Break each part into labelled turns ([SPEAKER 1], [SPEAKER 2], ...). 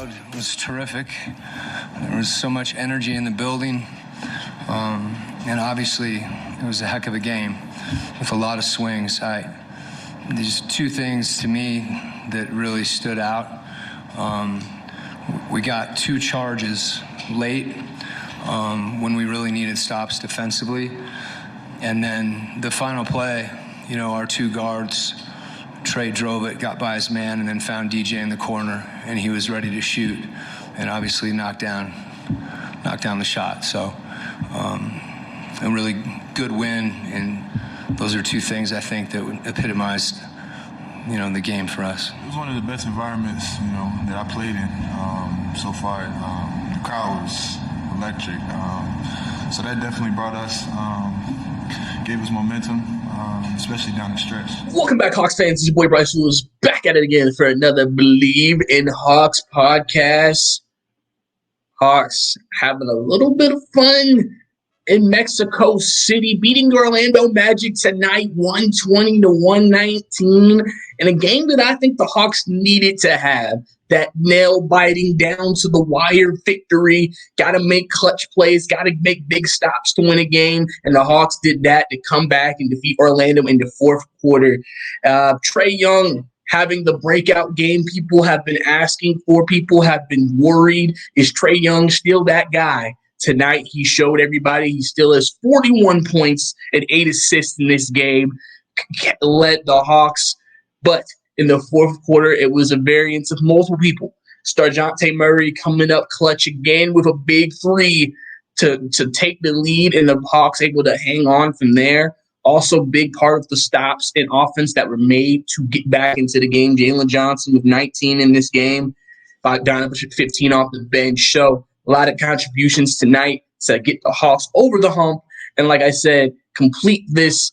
[SPEAKER 1] crowd was terrific. There was so much energy in the building. And obviously, it was a heck of a game with a lot of swings. There's two things to me that really stood out. We got two charges late when we really needed stops defensively. And then the final play, our two guards, Trey drove it, got by his man, and then found DJ in the corner, and he was ready to shoot, and obviously knocked down the shot. So a really good win, and those are two things I think that epitomized, the game for us.
[SPEAKER 2] It was one of the best environments, that I played in so far. The crowd was electric, so that definitely brought us, gave us momentum, especially down the stretch.
[SPEAKER 3] Welcome back, Hawks fans. It's your boy Bryce Lewis back at it again for another Bleav in Hawks podcast. Hawks having a little bit of fun in Mexico City, beating the Orlando Magic tonight, 120-119, in a game that I think the Hawks needed to have. That nail-biting down to the wire victory. Got to make clutch plays, got to make big stops to win a game, and the Hawks did that to come back and defeat Orlando in the fourth quarter. Trae Young having the breakout game people have been asking for, people have been worried. Is Trae Young still that guy? Tonight, he showed everybody he still has 41 points and 8 assists in this game, led the Hawks. But in the fourth quarter, it was a variance of multiple people. Dejounte Murray coming up clutch again with a big three to take the lead, and the Hawks able to hang on from there. Also, big part of the stops in offense that were made to get back into the game. Jalen Johnson with 19 in this game, Donovan 15 off the bench. So a lot of contributions tonight to get the Hawks over the hump. And like I said, complete this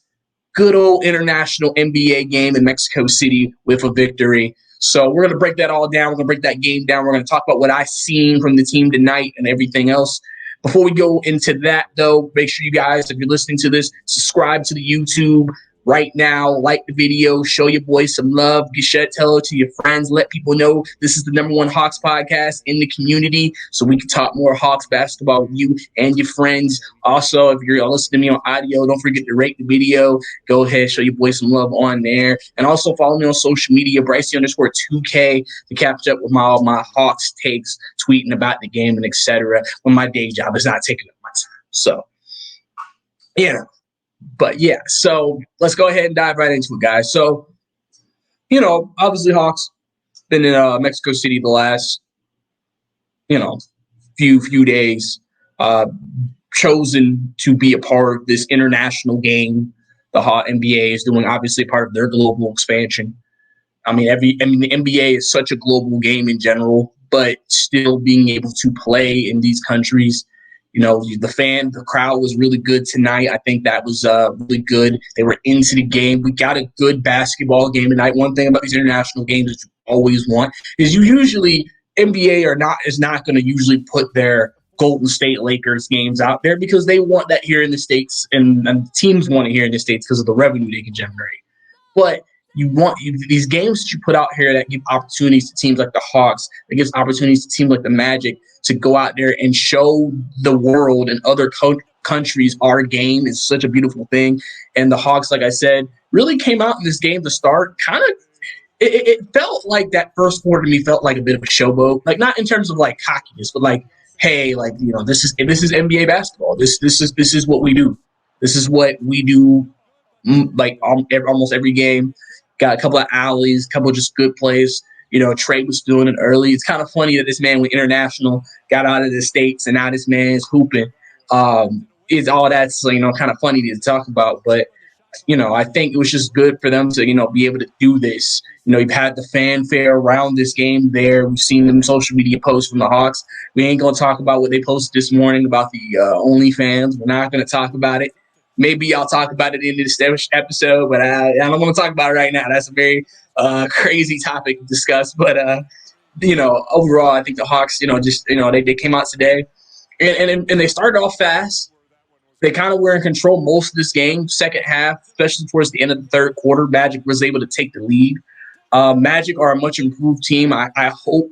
[SPEAKER 3] good old international NBA game in Mexico City with a victory. So we're going to break that all down. We're going to break that game down. We're going to talk about what I've seen from the team tonight and everything else. Before we go into that, though, make sure you guys, if you're listening to this, subscribe to the YouTube right now. Like the video. Show your boys some love. Tell it to your friends. Let people know this is the #1 Hawks podcast in the community, so we can talk more Hawks basketball with you and your friends. Also, if you're listening to me on audio, don't forget to rate the video. Go ahead, show your boys some love on there. And also follow me on social media, Brycey_2K, to catch up with all my Hawks takes, tweeting about the game and etc. when my day job is not taking up my time. So, yeah. But, yeah, so let's go ahead and dive right into it, guys. So, obviously Hawks been in Mexico City the last, few days, chosen to be a part of this international game the NBA is doing, obviously part of their global expansion. The NBA is such a global game in general, but still being able to play in these countries. The crowd was really good tonight. I think that was really good. They were into the game. We got a good basketball game tonight. One thing about these international games that you always want is NBA is not going to usually put their Golden State Lakers games out there because they want that here in the States, and teams want it here in the States because of the revenue they can generate. But these games that you put out here that give opportunities to teams like the Hawks, that gives opportunities to teams like the Magic to go out there and show the world and other countries our game is such a beautiful thing. And the Hawks, like I said, really came out in this game to start kind of it felt like that first quarter to me felt like a bit of a showboat, like not in terms of like cockiness, but like, hey, like, this is NBA basketball. This is what we do. This is what we do. Like almost every game. Got a couple of alleys, a couple of just good plays. Trey was doing it early. It's kind of funny that this man went international, got out of the States, and now this man is hooping. It's all that's kind of funny to talk about. But, I think it was just good for them to, be able to do this. You've had the fanfare around this game there. We've seen them social media posts from the Hawks. We ain't going to talk about what they posted this morning about the OnlyFans. We're not going to talk about it. Maybe I'll talk about it in this episode, but I don't want to talk about it right now. That's a very crazy topic to discuss. But, overall, I think the Hawks, they came out today. And they started off fast. They kind of were in control most of this game. Second half, especially towards the end of the third quarter, Magic was able to take the lead. Magic are a much improved team. I hope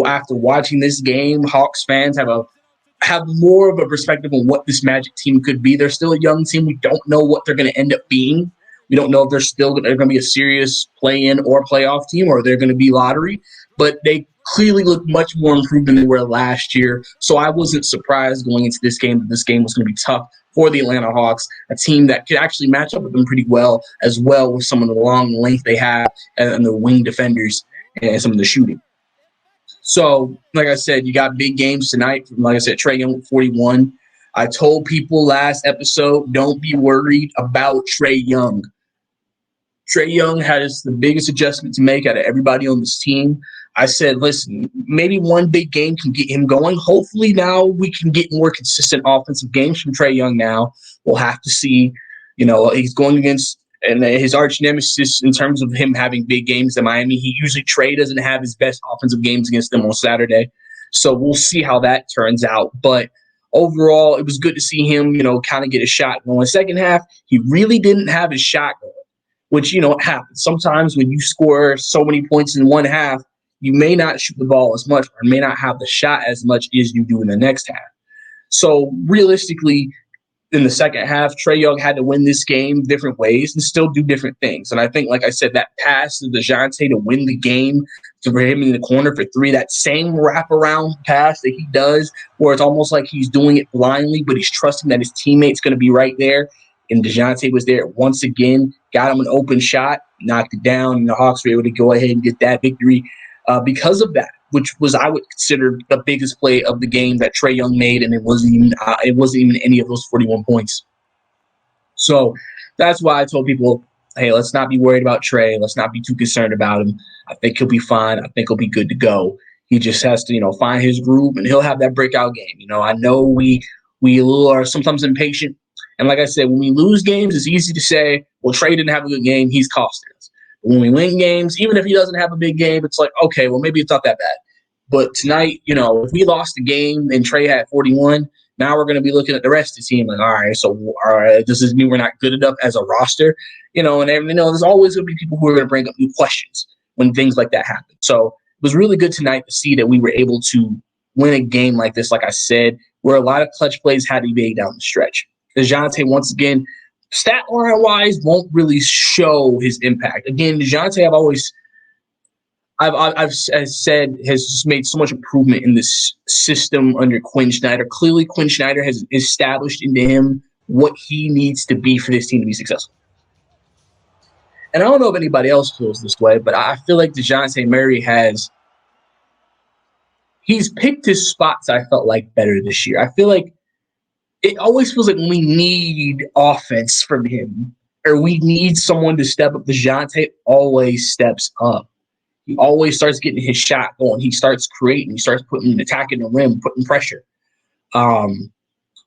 [SPEAKER 3] after watching this game, Hawks fans have more of a perspective on what this Magic team could be. They're still a young team. We don't know what they're going to end up being. We don't know if they're going to be a serious play-in or playoff team, or they're going to be lottery. But they clearly look much more improved than they were last year. So I wasn't surprised going into this game that this game was going to be tough for the Atlanta Hawks, a team that could actually match up with them pretty well, as well with some of the long length they have and the wing defenders and some of the shooting. So, like I said, you got big games tonight. Like I said, Trae Young with 41. I told people last episode, don't be worried about Trae Young. Trae Young has the biggest adjustment to make out of everybody on this team. I said, listen, maybe one big game can get him going. Hopefully now we can get more consistent offensive games from Trae Young now. We'll have to see. He's going against and his arch nemesis in terms of him having big games in Miami. Trae doesn't have his best offensive games against them on Saturday. So we'll see how that turns out. But overall, it was good to see him, kind of get a shot going. Second half, he really didn't have his shot going, which, happens. Sometimes when you score so many points in one half, you may not shoot the ball as much or may not have the shot as much as you do in the next half. So realistically, in the second half, Trae Young had to win this game different ways and still do different things. And I think, like I said, that pass to DeJounte to win the game, to put him in the corner for three, that same wraparound pass that he does, where it's almost like he's doing it blindly, but he's trusting that his teammate's going to be right there. And DeJounte was there once again, got him an open shot, knocked it down, and the Hawks were able to go ahead and get that victory because of that, which was, I would consider, the biggest play of the game that Trae Young made, and it wasn't even any of those 41 points. So that's why I told people, hey, let's not be worried about Trae. Let's not be too concerned about him. I think he'll be fine. I think he'll be good to go. He just has to, find his groove, and he'll have that breakout game. I know we are sometimes impatient. And like I said, when we lose games, it's easy to say, well, Trae didn't have a good game. He's costing us. But when we win games, even if he doesn't have a big game, it's like, okay, well, maybe it's not that bad. But tonight, if we lost the game and Trae had 41, now we're going to be looking at the rest of the team like, all right, does this mean we're not good enough as a roster? And there's always going to be people who are going to bring up new questions when things like that happen. So it was really good tonight to see that we were able to win a game like this, like I said, where a lot of clutch plays had to be made down the stretch. DeJounte, once again, stat line-wise, won't really show his impact. Again, DeJounte, I've said, has just made so much improvement in this system under Quinn Snyder. Clearly, Quinn Snyder has established into him what he needs to be for this team to be successful. And I don't know if anybody else feels this way, but I feel like DeJounte Murray he's picked his spots, I felt like, better this year. I feel like it always feels like we need offense from him, or we need someone to step up. DeJounte always steps up. He always starts getting his shot going. He starts creating. He starts attacking the rim, putting pressure.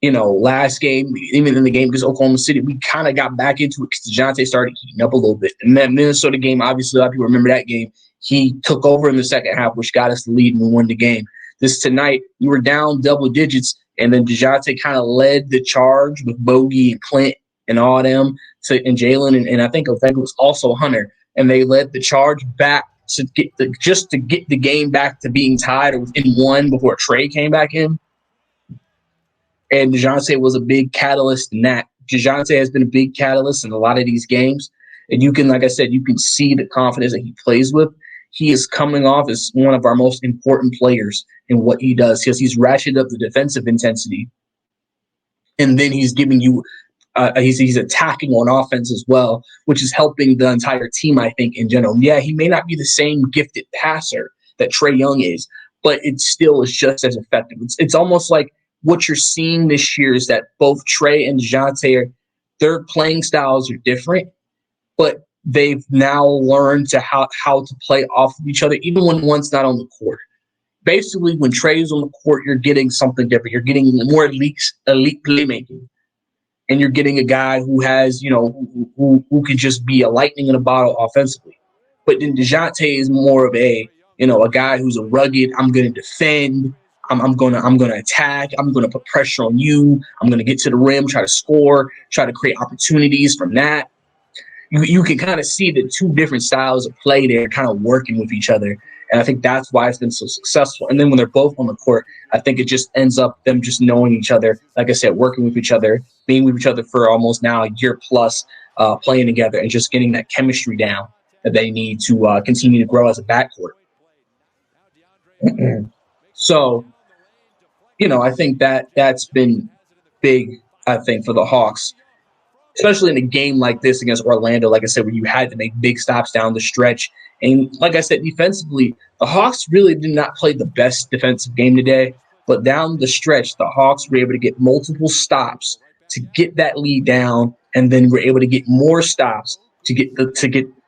[SPEAKER 3] Last game, even in the game against Oklahoma City, we kind of got back into it because DeJounte started heating up a little bit. And that Minnesota game, obviously, a lot of people remember that game. He took over in the second half, which got us the lead and we won the game. This tonight, we were down double digits, and then DeJounte kind of led the charge with Bogey and Clint and all them, and Jalen, and I think it was also Hunter. And they led the charge back to get the game back to being tied or within one before Trae came back in. And DeJounte was a big catalyst in that. DeJounte has been a big catalyst in a lot of these games. And you can, like I said, you can see the confidence that he plays with. He is coming off as one of our most important players in what he does because he's ratcheted up the defensive intensity. And then he's giving you he's attacking on offense as well, which is helping the entire team, I think, in general. Yeah, he may not be the same gifted passer that Trae Young is, but it still is just as effective. It's almost like what you're seeing this year is that both Trae and DeJounte, their playing styles are different, but they've now learned to how to play off of each other, even when one's not on the court. Basically, when Trae's on the court, you're getting something different. You're getting more elite playmaking. And you're getting a guy who has, who can just be a lightning in a bottle offensively. But then DeJounte is more of a guy who's a rugged, I'm going to defend, I'm going to attack, I'm going to put pressure on you, I'm going to get to the rim, try to score, try to create opportunities from that. You can kind of see the two different styles of play there kind of working with each other. And I think that's why it's been so successful. And then when they're both on the court, I think it just ends up them just knowing each other. Like I said, working with each other, being with each other for almost now a year plus, playing together and just getting that chemistry down that they need to continue to grow as a backcourt. So, I think that's been big, I think, for the Hawks, especially in a game like this against Orlando, like I said, where you had to make big stops down the stretch. And like I said, defensively, the Hawks really did not play the best defensive game today. But down the stretch, the Hawks were able to get multiple stops to get that lead down, and then were able to get more stops to get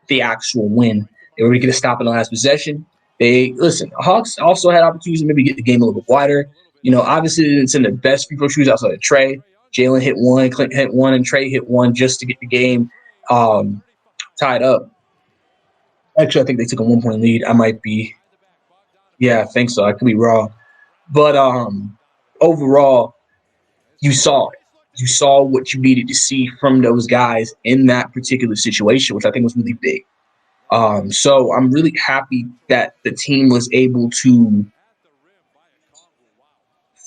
[SPEAKER 3] the actual win. They were able to get a stop in the last possession. The Hawks also had opportunities to maybe get the game a little bit wider. Obviously they didn't send the best free throw shooters outside of Trey. Jalen hit one, Clint hit one, and Trey hit one just to get the game tied up. Actually, I think they took a 1 point lead. I might be, yeah, I think so. I could be wrong. But overall, you saw it. You saw what you needed to see from those guys in that particular situation, which I think was really big. So I'm really happy that the team was able to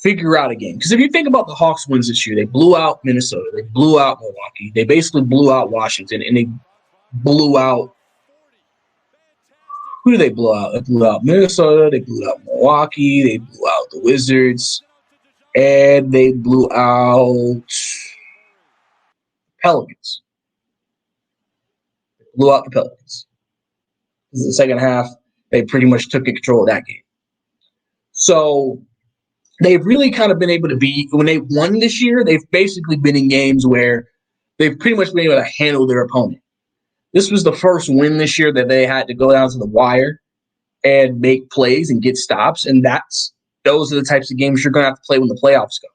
[SPEAKER 3] figure out a game. Because if you think about the Hawks wins this year, they blew out Minnesota, they blew out Milwaukee, they basically blew out Washington, and they blew out who did they blow out? They blew out Minnesota, they blew out Milwaukee, they blew out the Wizards, and they blew out Pelicans. They blew out the Pelicans. This is the second half. They pretty much took control of that game. So they've really kind of been able to be, when they won this year, they've basically been in games where they've pretty much been able to handle their opponent. This was the first win this year that they had to go down to the wire and make plays and get stops. And those are the types of games you're going to have to play when the playoffs go.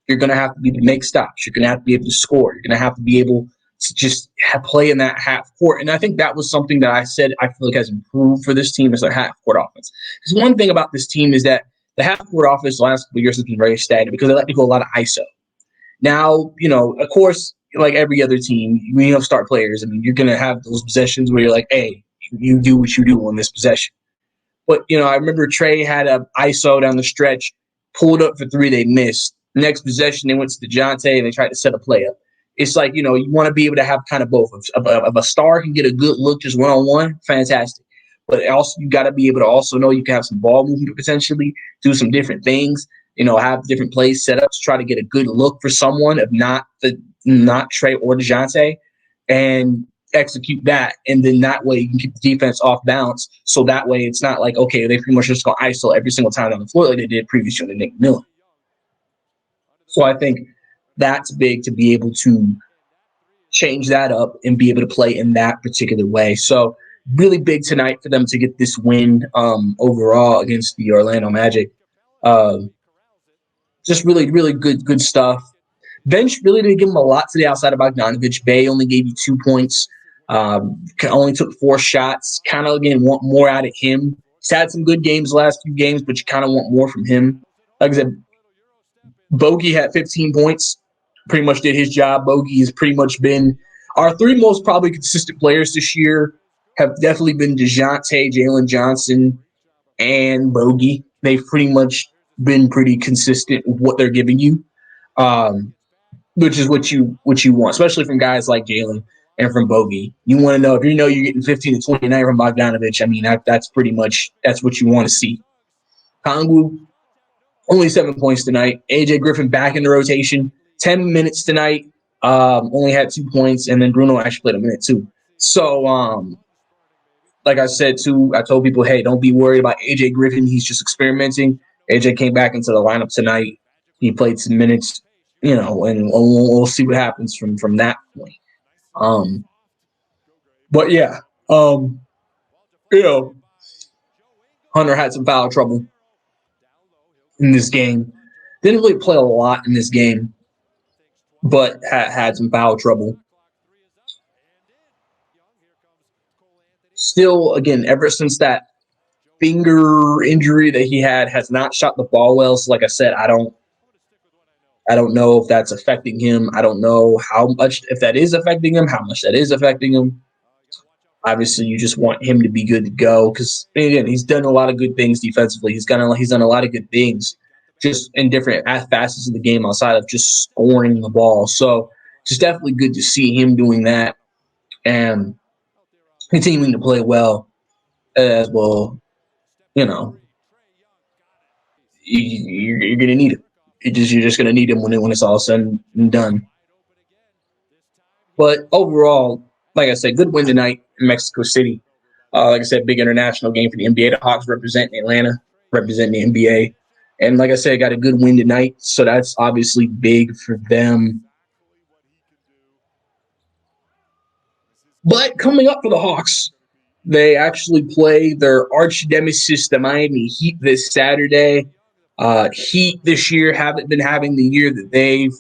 [SPEAKER 3] You're going to have to be able to make stops. You're going to have to be able to score. You're going to have to be able to just play in that half court. And I think that was something that I said I feel like has improved for this team is their half court offense. Because one thing about this team is that the half court offense the last couple of years has been very stagnant because they like to go a lot of ISO. Now, of course, like every other team, when you have star players, I mean, you're going to have those possessions where you're like, hey, you do what you do on this possession. But, I remember Trey had an ISO down the stretch, pulled up for three, they missed. Next possession, they went to DeJounte and they tried to set a play up. It's like, you want to be able to have kind of both. If a star can get a good look just one-on-one, fantastic. But also you got to be able to also know you can have some ball movement potentially, do some different things, have different plays set up to try to get a good look for someone, if not Trey or DeJounte, and execute that. And then that way you can keep the defense off balance. So that way it's not like, okay, they pretty much just go ISO every single time on the floor like they did previously to Nick Miller. So I think that's big to be able to change that up and be able to play in that particular way. So really big tonight for them to get this win overall against the Orlando Magic. Just really, really good stuff. Bench really didn't give him a lot today outside of Bogdanovich. Bey only gave you 2 points. Only took 4 shots. Kind of, again, want more out of him. He's had some good games the last few games, but you kind of want more from him. Like I said, Bogey had 15 points. Pretty much did his job. Bogey has pretty much been our 3 most probably consistent players this year have definitely been DeJounte, Jalen Johnson, and Bogey. They've pretty much been pretty consistent with what they're giving you, which is what you want, especially from guys like Jalen and from Bogey. You want to know if you're getting 15 to 29 from Bogdanovich. I mean, that's pretty much that's what you want to see. Kongwu, only 7 points tonight. AJ Griffin back in the rotation, 10 minutes tonight. Only had 2 points, and then Bruno actually played a minute too. So, like I said too, I told people, hey, don't be worried about AJ Griffin. He's just experimenting. AJ came back into the lineup tonight. He played some minutes, and we'll see what happens from that point. But yeah, Hunter had some foul trouble in this game. Didn't really play a lot in this game, but had some foul trouble. Still, again, ever since that finger injury that he had, has not shot the ball well. So, like I said, I don't know if that's affecting him. I don't know how much, if that is affecting him, how much that is affecting him. Obviously, you just want him to be good to go because, again, he's done a lot of good things defensively. He's done a lot of good things just in different facets of the game outside of just scoring the ball. So it's definitely good to see him doing that and continuing to play well as well. You know, you're going to need him. You're just going to need him when it's all said and done. But overall, like I said, good win tonight in Mexico City. Like I said, big international game for the NBA. The Hawks representing Atlanta, representing the NBA. And like I said, got a good win tonight. So that's obviously big for them. But coming up for the Hawks, they actually play their arch nemesis, the Miami Heat, this Saturday. Heat this year haven't been having the year that they've,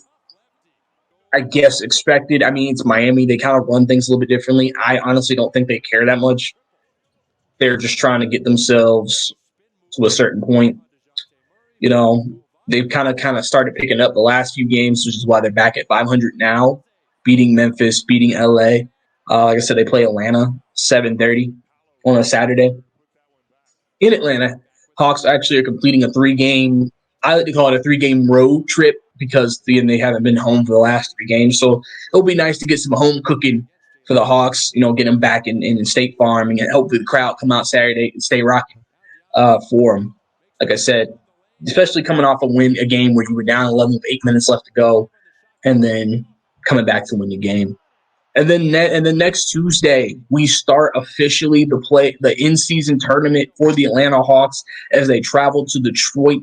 [SPEAKER 3] I guess, expected. I mean, it's Miami. They kind of run things a little bit differently. I honestly don't think they care that much. They're just trying to get themselves to a certain point. You know, they've kind of started picking up the last few games, which is why they're back at 500 now, beating Memphis, beating LA. Like I said, they play Atlanta 7:30 on a Saturday in Atlanta. Hawks actually are completing a 3-game. I like to call it a 3-game road trip because they haven't been home for the last 3 games. So it'll be nice to get some home cooking for the Hawks. Get them back in State Farm and hopefully the crowd come out Saturday and stay rocking for them. Like I said, especially coming off a game where you were down 11 with 8 minutes left to go, and then coming back to win the game. And then next Tuesday, we start officially the in-season tournament for the Atlanta Hawks as they travel to Detroit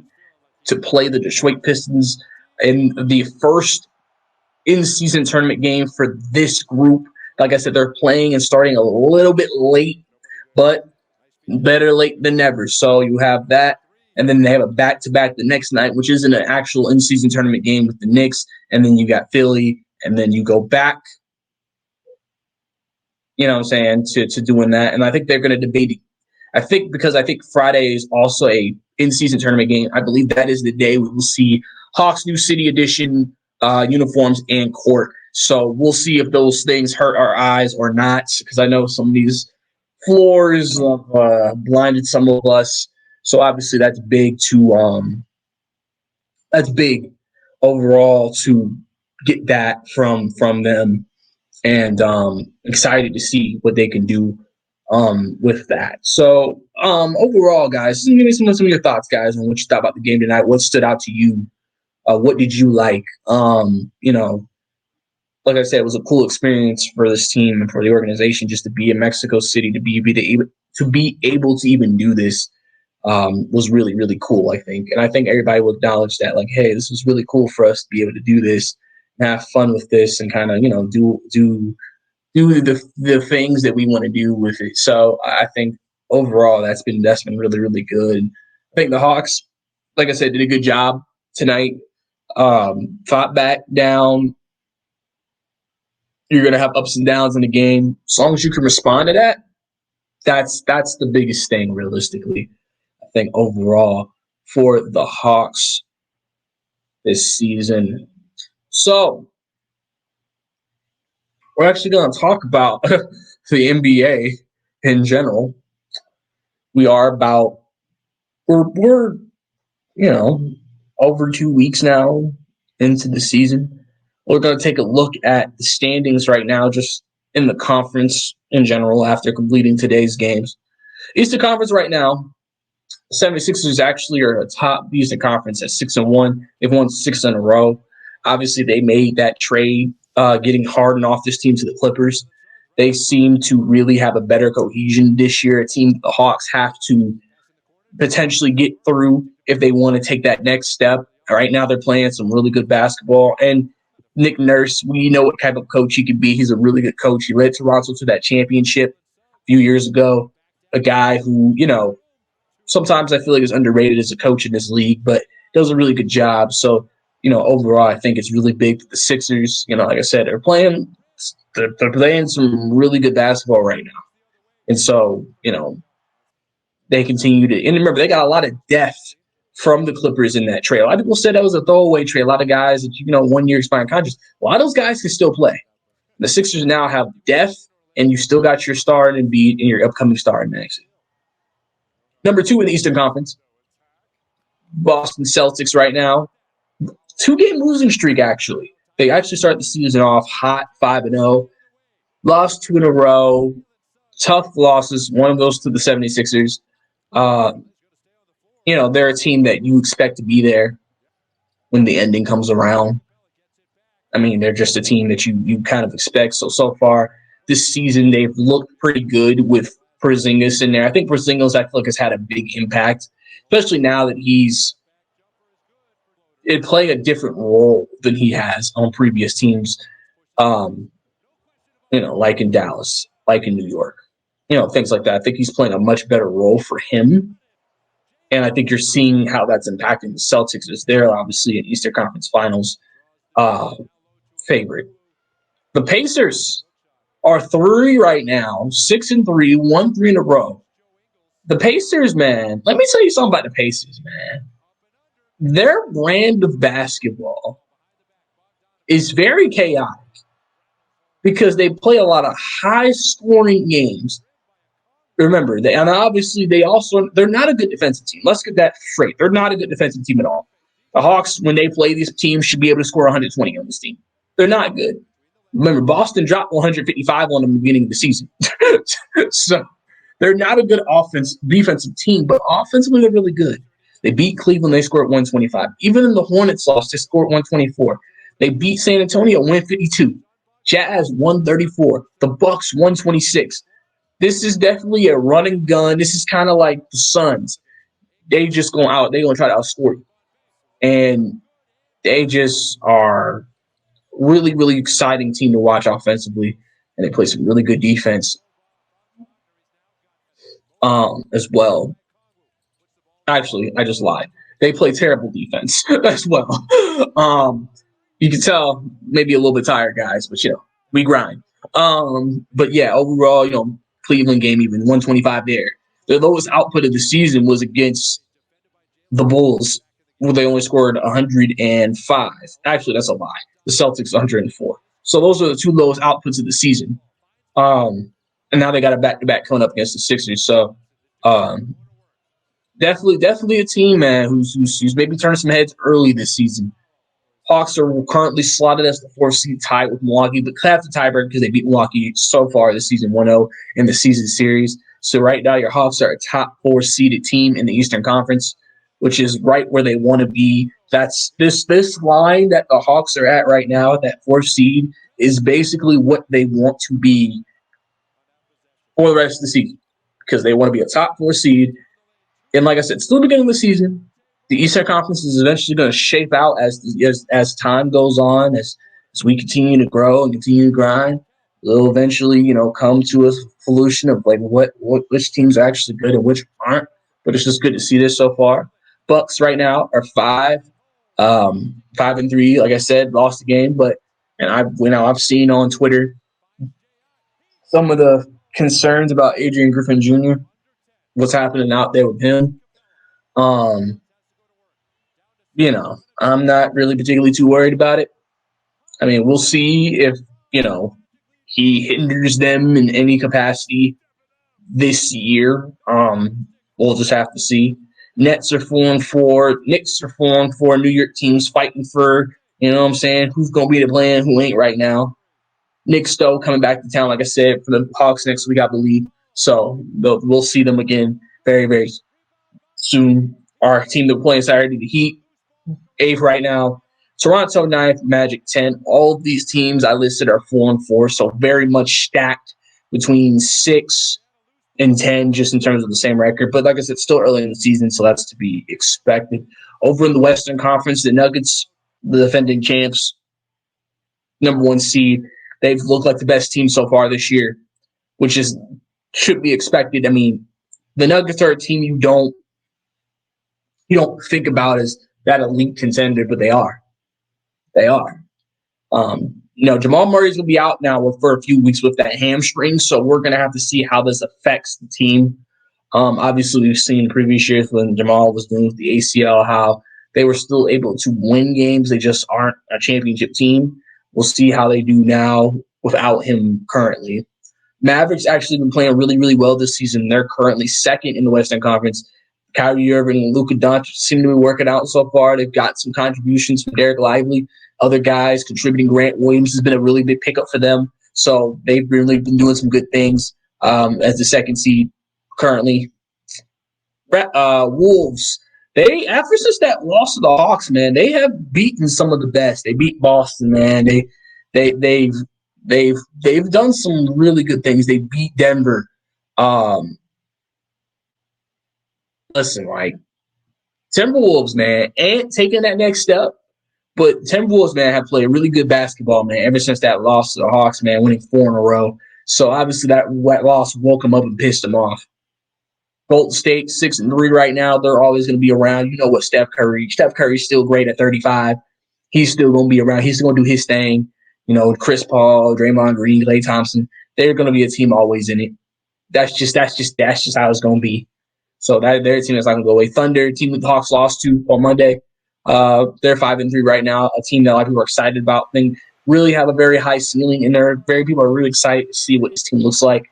[SPEAKER 3] to play the Detroit Pistons in the first in-season tournament game for this group. Like I said, they're playing and starting a little bit late, but better late than never. So you have that. And then they have a back-to-back the next night, which isn't an actual in-season tournament game with the Knicks. And then you got Philly, and then you go back, to doing that. And I think they're going to debate it. I think Friday is also a in-season tournament game. I Bleav that is the day we will see Hawks New City Edition uniforms and court. So we'll see if those things hurt our eyes or not, because I know some of these floors have blinded some of us. So obviously that's big overall to get that from them, and excited to see what they can do with that. So overall, guys, give me some of your thoughts, guys, on what you thought about the game tonight. What stood out to you? What did you like? Like I said, it was a cool experience for this team and for the organization just to be in Mexico City, to be able to even do this. Was really, really cool, I think. And I think everybody will acknowledge that, like, hey, this was really cool for us to be able to do this and have fun with this and kind of, do the things that we want to do with it. So I think overall that's been really, really good. I think the Hawks, like I said, did a good job tonight. Fought back down. You're going to have ups and downs in the game. As long as you can respond to that, that's the biggest thing realistically. I think overall for the Hawks this season. So we're actually going to talk about the NBA in general. We're over 2 weeks now into the season. We're going to take a look at the standings right now, just in the conference in general after completing today's games. Eastern Conference right now, 76ers actually are atop the Eastern Conference at 6-1. They've won 6 in a row. Obviously, they made that trade, getting Harden off this team to the Clippers. They seem to really have a better cohesion this year. A team the Hawks have to potentially get through if they want to take that next step. Right now, they're playing some really good basketball. And Nick Nurse, we know what type of coach he can be. He's a really good coach. He led Toronto to that championship a few years ago. A guy who, sometimes I feel like is underrated as a coach in this league, but does a really good job. So, overall, I think it's really big that the Sixers, like I said, they're playing some really good basketball right now. And so, they continue to, and remember, they got a lot of depth from the Clippers in that trade. A lot of people said that was a throwaway trade. A lot of guys that, 1 year expiring contracts. A lot of those guys can still play. The Sixers now have depth and you still got your star in Embiid and your upcoming star in Maxey. Number 2 in the Eastern Conference, Boston Celtics right now. 2-game losing streak, actually. They actually started the season off hot, 5-0. Lost 2 in a row. Tough losses. One of those to the 76ers. They're a team that you expect to be there when the ending comes around. I mean, they're just a team that you kind of expect. So far this season, they've looked pretty good with Porzingis in there. I think Porzingis, I feel like, has had a big impact, especially now that he's playing a different role than he has on previous teams, like in Dallas, like in New York, things like that. I think he's playing a much better role for him. And I think you're seeing how that's impacting the Celtics, as they're obviously an Eastern Conference Finals favorite. The Pacers are 3 right now, 6-3, 1-3 in a row. The Pacers, man, let me tell you something about the Pacers, man. Their brand of basketball is very chaotic because they play a lot of high-scoring games. Remember, they're not a good defensive team. Let's get that straight. They're not a good defensive team at all. The Hawks, when they play these teams, should be able to score 120 on this team. They're not good. Remember, Boston dropped 155 on them at the beginning of the season. So they're not a good defensive team, but offensively they're really good. They beat Cleveland, they scored 125. Even in the Hornets loss, they scored 124. They beat San Antonio 152. Jazz 134. The Bucks 126. This is definitely a run and gun. This is kind of like the Suns. They're going to try to outscore you. And they just are really, really exciting team to watch offensively. And they play some really good defense as well. Actually, I just lied. They play terrible defense as well. You can tell maybe a little bit tired, guys, but we grind. But yeah, overall, Cleveland game even 125 there. Their lowest output of the season was against the Bulls, where they only scored 105. Actually, that's a lie. The Celtics 104. So those are the 2 lowest outputs of the season. And now they got a back-to-back coming up against the Sixers. So definitely a team, man, who's maybe turning some heads early this season. Hawks are currently slotted as the 4th seed, tied with Milwaukee, but have the tiebreaker because they beat Milwaukee so far this season 1-0 in the season series. So right now your Hawks are a top 4 seeded team in the Eastern Conference, which is right where they want to be. That's this line that the Hawks are at right now, that 4th seed, is basically what they want to be for the rest of the season, because they want to be a top 4 seed. And like I said, still the beginning of the season. The Eastern Conference is eventually going to shape out as time goes on, as we continue to grow and continue to grind. We'll eventually, come to a solution of like which teams are actually good and which aren't. But it's just good to see this so far. Bucks right now are 5-3. Like I said, lost the game, I've seen on Twitter some of the concerns about Adrian Griffin Jr. What's happening out there with him. I'm not really particularly too worried about it. I mean, we'll see if, he hinders them in any capacity this year. We'll just have to see. Nets are 4-4. Knicks are 4-4. New York teams fighting for, who's going to be the plan, who ain't right now. Knicks, though, coming back to town, like I said, for the Hawks next week, I Bleav. So we'll see them again very, very soon. Our team that we're playing Saturday, the Heat, 8th right now. Toronto 9th, Magic 10th. All of these teams I listed are 4-4, so very much stacked between 6 and 10 just in terms of the same record. But like I said, still early in the season, so that's to be expected. Over in the Western Conference, the Nuggets, the defending champs, number 1 seed, they've looked like the best team so far this year, which should be expected. I mean, the Nuggets are a team you don't think about as that elite contender, but they are. They are. Jamal Murray's going to be out now for a few weeks with that hamstring, so we're going to have to see how this affects the team. Obviously, we've seen in previous years when Jamal was doing with the ACL how they were still able to win games. They just aren't a championship team. We'll see how they do now without him currently. Mavericks actually been playing really, really well this season. They're currently second in the Western Conference. Kyrie Irving and Luka Doncic seem to be working out so far. They've got some contributions from Derek Lively, other guys contributing. Grant Williams has been a really big pickup for them. So they've really been doing some good things as the second seed currently. Wolves, ever since that loss to the Hawks, man, they have beaten some of the best. They beat Boston, man. They've done some really good things. They beat Denver. Listen, like Timberwolves, man, ain't taking that next step. But Timberwolves, man, have played really good basketball, man, ever since that loss to the Hawks, man, winning 4 in a row. So obviously that loss woke them up and pissed them off. Golden State 6-3 right now. They're always going to be around. You know what, Steph Curry's still great at 35. He's still going to be around. He's still going to do his thing. You know, Chris Paul, Draymond Green, Klay Thompson. They're going to be a team always in it. That's just how it's going to be. So they're a team that's not going to go away. Thunder, team that the Hawks lost to on Monday. They're 5-3 right now. A team that a lot of people are excited about. They really have a very high ceiling, and people are really excited to see what this team looks like.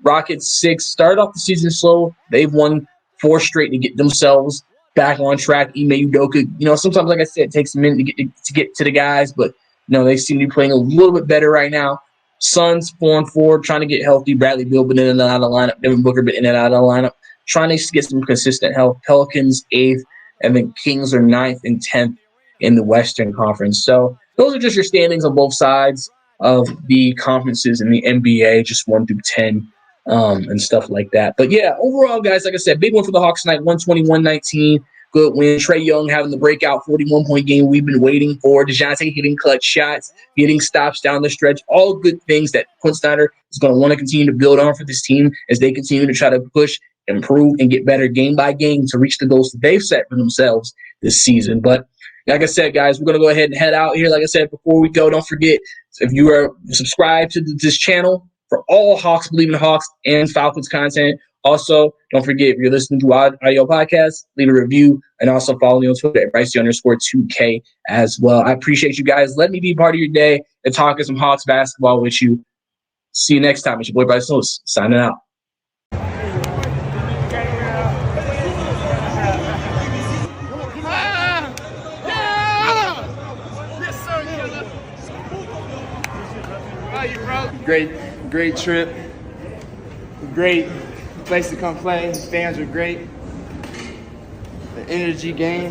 [SPEAKER 3] Rockets 6 started off the season slow. They've won 4 straight to get themselves back on track. Ime Udoka, sometimes, like I said, it takes a minute to get to the guys, but they seem to be playing a little bit better right now. Suns 4-4, trying to get healthy. Bradley Beal been in and out of the lineup. Devin Booker been in and out of the lineup, trying to get some consistent health. Pelicans 8th, and then Kings are 9th and 10th in the Western Conference. So those are just your standings on both sides of the conferences in the NBA, just 1 through 10. And stuff like that. But yeah, overall, guys, like I said, big one for the Hawks tonight, 121-19. Good win. Trae Young having the breakout 41-point game we've been waiting for. DeJounte hitting clutch shots, getting stops down the stretch. All good things that Quinn Snyder is going to want to continue to build on for this team as they continue to try to push, improve, and get better game by game to reach the goals that they've set for themselves this season. But like I said, guys, we're going to go ahead and head out here. Like I said, before we go, don't forget, if you are subscribed to this channel, for all Hawks, Bleav in Hawks, and Falcons content. Also, don't forget, if you're listening to our audio podcast, leave a review, and also follow me on Twitter at Bryce_2K as well. I appreciate you guys. Let me be part of your day and talking some Hawks basketball with you. See you next time. It's your boy Bryce Lewis, signing out.
[SPEAKER 4] Great trip. Great place to come play. Fans were great. The energy game.